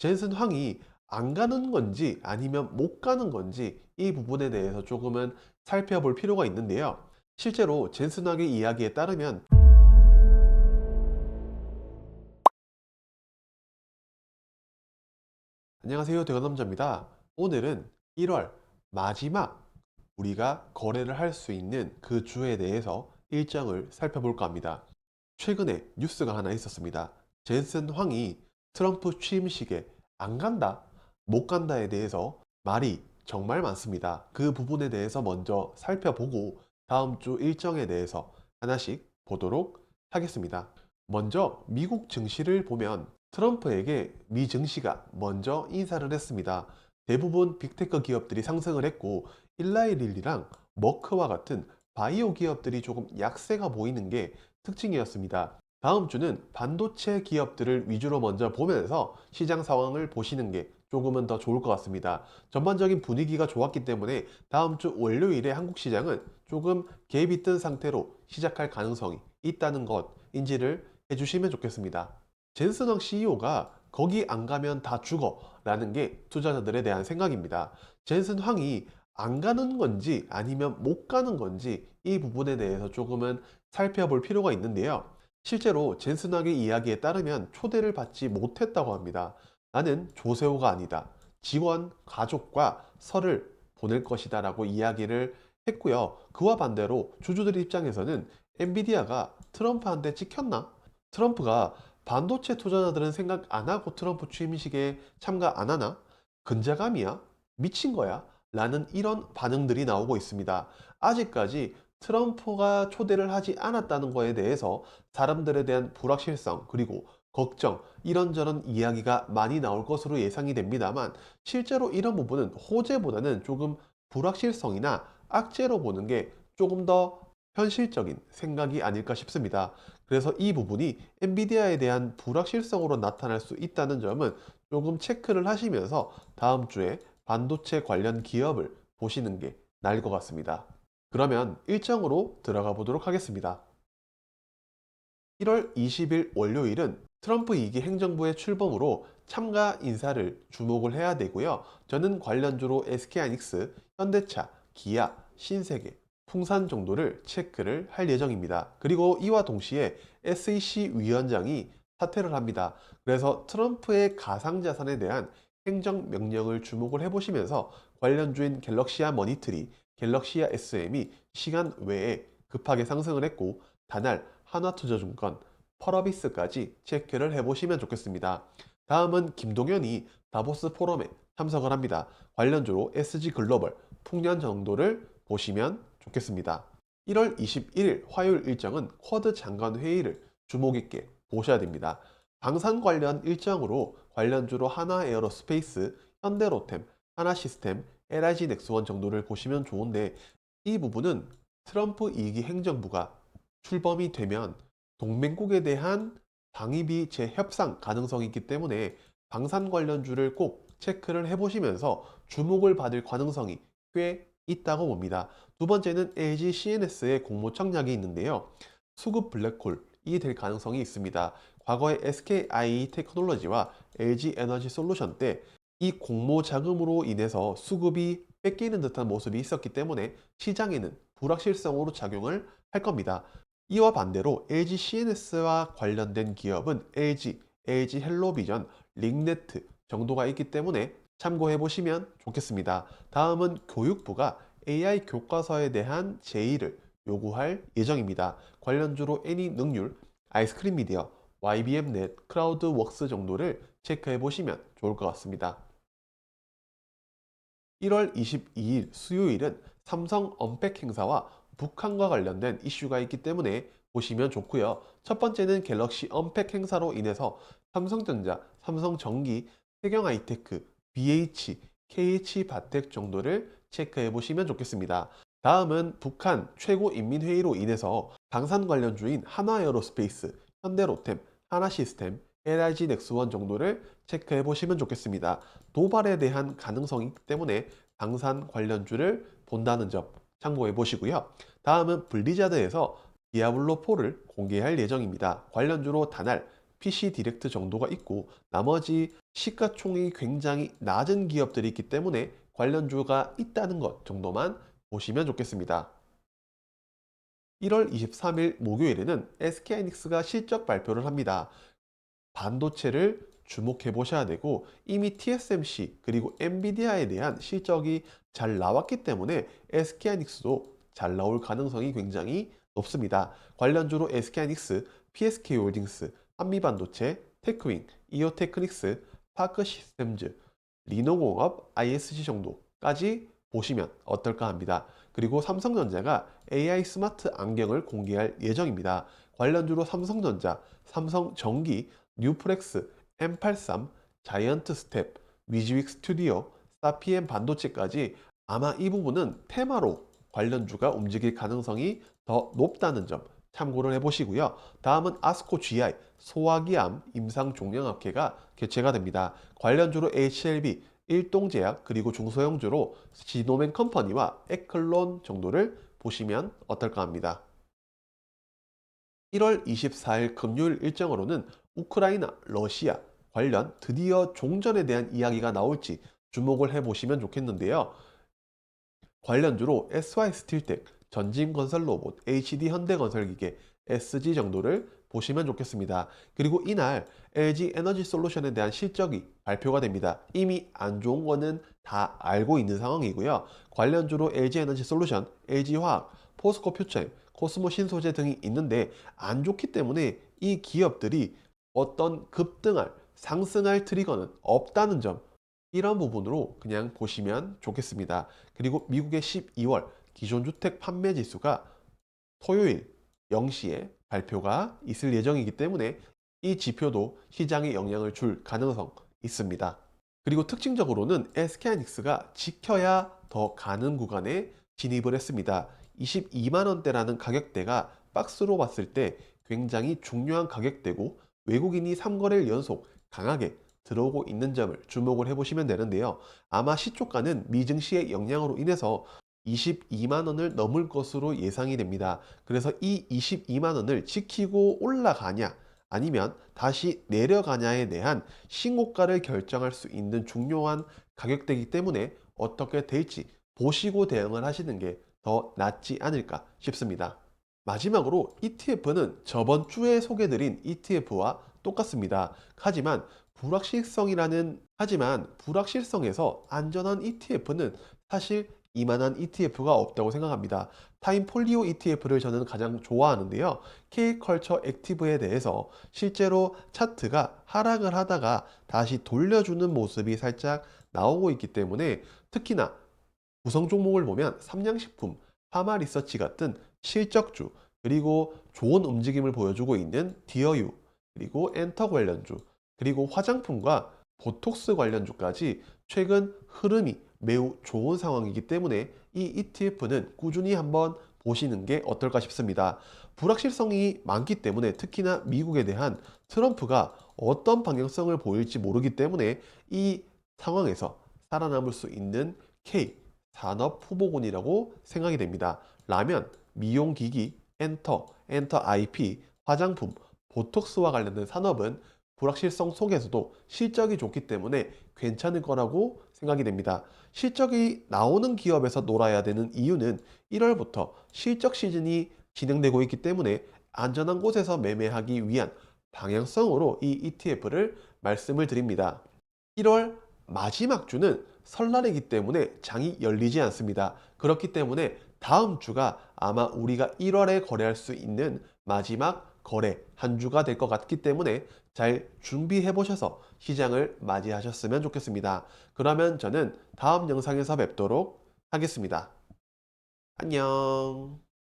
젠슨 황이 안 가는 건지 아니면 못 가는 건지 이 부분에 대해서 조금은 살펴볼 필요가 있는데요. 실제로 젠슨 황의 이야기에 따르면 안녕하세요, 대건남자입니다. 오늘은 1월 마지막 우리가 거래를 할 수 있는 그 주에 대해서 일정을 살펴볼까 합니다. 최근에 뉴스가 하나 있었습니다. 젠슨 황이 트럼프 취임식에 안 간다, 못 간다에 대해서 말이 정말 많습니다. 그 부분에 대해서 먼저 살펴보고 다음 주 일정에 대해서 하나씩 보도록 하겠습니다. 먼저 미국 증시를 보면 트럼프에게 미 증시가 먼저 인사를 했습니다. 대부분 빅테크 기업들이 상승을 했고 일라이릴리랑 머크와 같은 바이오 기업들이 조금 약세가 보이는 게 특징이었습니다. 다음 주는 반도체 기업들을 위주로 먼저 보면서 시장 상황을 보시는 게 조금은 더 좋을 것 같습니다. 전반적인 분위기가 좋았기 때문에 다음 주 월요일에 한국 시장은 조금 갭이 뜬 상태로 시작할 가능성이 있다는 것 인지를 해주시면 좋겠습니다. 젠슨왕 CEO가 거기 안 가면 다 죽어 라는 게 투자자들에 대한 생각입니다. 젠슨 황이 안 가는 건지 아니면 못 가는 건지 이 부분에 대해서 조금은 살펴볼 필요가 있는데요. 실제로 젠슨 황의 이야기에 따르면 초대를 받지 못했다고 합니다. 나는 조세호가 아니다. 직원, 가족과 설을 보낼 것이다 라고 이야기를 했고요. 그와 반대로 주주들 입장에서는 엔비디아가 트럼프한테 찍혔나? 트럼프가 반도체 투자자들은 생각 안 하고 트럼프 취임식에 참가 안 하나? 근자감이야? 미친 거야? 라는 이런 반응들이 나오고 있습니다. 아직까지 트럼프가 초대를 하지 않았다는 거에 대해서 사람들에 대한 불확실성 그리고 걱정 이런저런 이야기가 많이 나올 것으로 예상이 됩니다만 실제로 이런 부분은 호재보다는 조금 불확실성이나 악재로 보는 게 조금 더 현실적인 생각이 아닐까 싶습니다. 그래서 이 부분이 엔비디아에 대한 불확실성으로 나타날 수 있다는 점은 조금 체크를 하시면서 다음 주에 반도체 관련 기업을 보시는 게 나을 것 같습니다. 그러면 일정으로 들어가 보도록 하겠습니다. 1월 20일 월요일은 트럼프 2기 행정부의 출범으로 참가 인사를 주목을 해야 되고요. 저는 관련주로 SK하이닉스, 현대차, 기아, 신세계, 풍산 정도를 체크를 할 예정입니다. 그리고 이와 동시에 SEC 위원장이 사퇴를 합니다. 그래서 트럼프의 가상자산에 대한 행정명령을 주목을 해보시면서 관련주인 갤럭시아 머니트리, 갤럭시아 SM이 시간 외에 급하게 상승을 했고 다날 하나투자증권, 펄어비스까지 체크를 해보시면 좋겠습니다. 다음은 김동연이 다보스 포럼에 참석을 합니다. 관련주로 SG글로벌, 풍년 정도를 보시면 좋겠습니다. 1월 21일 화요일 일정은 쿼드 장관 회의를 주목 있게 보셔야 됩니다. 방산 관련 일정으로 관련주로 하나에어로스페이스, 현대로템, 하나시스템, LIG 넥스원 정도를 보시면 좋은데 이 부분은 트럼프 2기 행정부가 출범이 되면 동맹국에 대한 방위비 재협상 가능성이 있기 때문에 방산 관련주를 꼭 체크를 해보시면서 주목을 받을 가능성이 꽤 있다고 봅니다. 두 번째는 LG CNS의 공모 청약이 있는데요. 수급 블랙홀이 될 가능성이 있습니다. 과거에 SKI 테크놀로지와 LG 에너지 솔루션 때 이 공모 자금으로 인해서 수급이 뺏기는 듯한 모습이 있었기 때문에 시장에는 불확실성으로 작용을 할 겁니다. 이와 반대로 LG CNS와 관련된 기업은 LG, LG 헬로비전, 링네트 정도가 있기 때문에 참고해 보시면 좋겠습니다. 다음은 교육부가 AI 교과서에 대한 제의를 요구할 예정입니다. 관련주로 애니능률, 아이스크림 미디어, YBM넷, 크라우드웍스 정도를 체크해 보시면 좋을 것 같습니다. 1월 22일 수요일은 삼성 언팩 행사와 북한과 관련된 이슈가 있기 때문에 보시면 좋고요. 첫 번째는 갤럭시 언팩 행사로 인해서 삼성전자, 삼성전기, 세경하이테크, BH, KH바텍 정도를 체크해 보시면 좋겠습니다. 다음은 북한 최고인민회의로 인해서 방산 관련주인 하나에어로스페이스, 현대로템, 하나시스템, LIG 넥스원 정도를 체크해 보시면 좋겠습니다. 도발에 대한 가능성이 있기 때문에 방산 관련주를 본다는 점 참고해 보시고요. 다음은 블리자드에서 디아블로4를 공개할 예정입니다. 관련주로 다날, PC 디렉트 정도가 있고 나머지 시가총액이 굉장히 낮은 기업들이 있기 때문에 관련주가 있다는 것 정도만 보시면 좋겠습니다. 1월 23일 목요일에는 SK하이닉스가 실적 발표를 합니다. 반도체를 주목해 보셔야 되고 이미 TSMC 그리고 엔비디아에 대한 실적이 잘 나왔기 때문에 SK하이닉스도 잘 나올 가능성이 굉장히 높습니다. 관련주로 SK하이닉스, PSK홀딩스, 한미반도체, 테크윈, 이오테크닉스, 파크시스템즈, 리노공업, ISG 정도까지 보시면 어떨까 합니다. 그리고 삼성전자가 AI 스마트 안경을 공개할 예정입니다. 관련주로 삼성전자, 삼성전기, 뉴프렉스, M83, 자이언트 스텝, 위즈윅 스튜디오, 사피엔 반도체까지 아마 이 부분은 테마로 관련주가 움직일 가능성이 더 높다는 점 참고를 해보시고요. 다음은 아스코 GI, 소화기암 임상종양학회가 개최가 됩니다. 관련주로 HLB, 일동제약 그리고 중소형주로 지노맨 컴퍼니와 에클론 정도를 보시면 어떨까 합니다. 1월 24일 금요일 일정으로는 우크라이나, 러시아 관련 드디어 종전에 대한 이야기가 나올지 주목을 해보시면 좋겠는데요. 관련주로 SY스틸텍, 전진건설로봇, HD현대건설기계, SG 정도를 보시면 좋겠습니다. 그리고 이날 LG에너지솔루션에 대한 실적이 발표가 됩니다. 이미 안 좋은 거는 다 알고 있는 상황이고요. 관련주로 LG에너지솔루션, LG화학, 포스코퓨처엠, 코스모신소재 등이 있는데 안 좋기 때문에 이 기업들이 어떤 급등할, 상승할 트리거는 없다는 점 이런 부분으로 그냥 보시면 좋겠습니다. 그리고 미국의 12월 기존주택 판매 지수가 토요일 0시에 발표가 있을 예정이기 때문에 이 지표도 시장에 영향을 줄 가능성 있습니다. 그리고 특징적으로는 SK하이닉스가 지켜야 더 가는 구간에 진입을 했습니다. 22만 원대라는 가격대가 박스로 봤을 때 굉장히 중요한 가격대고 외국인이 3거래일 연속 강하게 들어오고 있는 점을 주목을 해보시면 되는데요. 아마 시초가는 미증시의 영향으로 인해서 22만 원을 넘을 것으로 예상이 됩니다. 그래서 이 22만 원을 지키고 올라가냐 아니면 다시 내려가냐에 대한 신고가를 결정할 수 있는 중요한 가격대이기 때문에 어떻게 될지 보시고 대응을 하시는 게 더 낫지 않을까 싶습니다. 마지막으로 ETF는 저번 주에 소개드린 ETF와 똑같습니다. 하지만 불확실성에서 안전한 ETF는 사실 이만한 ETF가 없다고 생각합니다. 타임폴리오 ETF를 저는 가장 좋아하는데요. K컬처 액티브에 대해서 실제로 차트가 하락을 하다가 다시 돌려주는 모습이 살짝 나오고 있기 때문에 특히나 구성 종목을 보면 삼양식품, 파마리서치 같은 실적주, 그리고 좋은 움직임을 보여주고 있는 디어유, 그리고 엔터 관련주, 그리고 화장품과 보톡스 관련주까지 최근 흐름이 매우 좋은 상황이기 때문에 이 ETF는 꾸준히 한번 보시는 게 어떨까 싶습니다. 불확실성이 많기 때문에 특히나 미국에 대한 트럼프가 어떤 방향성을 보일지 모르기 때문에 이 상황에서 살아남을 수 있는 K 산업 후보군이라고 생각이 됩니다. 라면, 미용기기, 엔터 IP, 화장품, 보톡스와 관련된 산업은 불확실성 속에서도 실적이 좋기 때문에 괜찮을 거라고 생각이 됩니다. 실적이 나오는 기업에서 놀아야 되는 이유는 1월부터 실적 시즌이 진행되고 있기 때문에 안전한 곳에서 매매하기 위한 방향성으로 이 ETF를 말씀을 드립니다. 1월 마지막 주는 설날이기 때문에 장이 열리지 않습니다. 그렇기 때문에 다음 주가 아마 우리가 1월에 거래할 수 있는 마지막 거래 한 주가 될 것 같기 때문에 잘 준비해 보셔서 시장을 맞이하셨으면 좋겠습니다. 그러면 저는 다음 영상에서 뵙도록 하겠습니다. 안녕.